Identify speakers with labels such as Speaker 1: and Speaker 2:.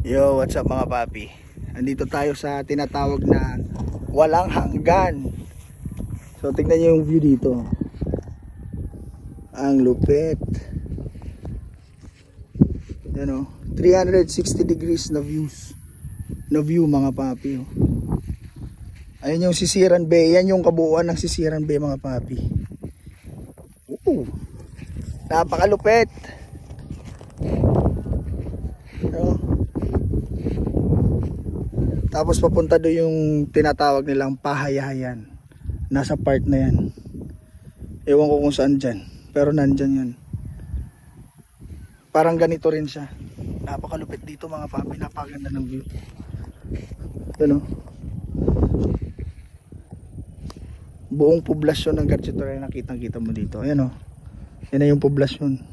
Speaker 1: Yo, what's up mga papi? Andito tayo sa tinatawag na walang hanggan. So tingnan niyo yung view dito. Ang lupit. Yan o, 360 degrees na views. Na view mga papi. Ayun yung Sisiran Bay. Yan yung kabuuan ng Sisiran Bay mga papi. Napakalupit. Tapos papunta doon yung tinatawag nilang Pahayayan. Nasa part na yan. Ewan ko kung saan dyan, pero nandyan yan. Parang ganito rin siya. Napakalupit dito mga papi. Napakaganda ng view. Ano? Buong poblasyon ng Garchitoray nakitang kita mo dito. Ayan o. Yan na yung poblasyon.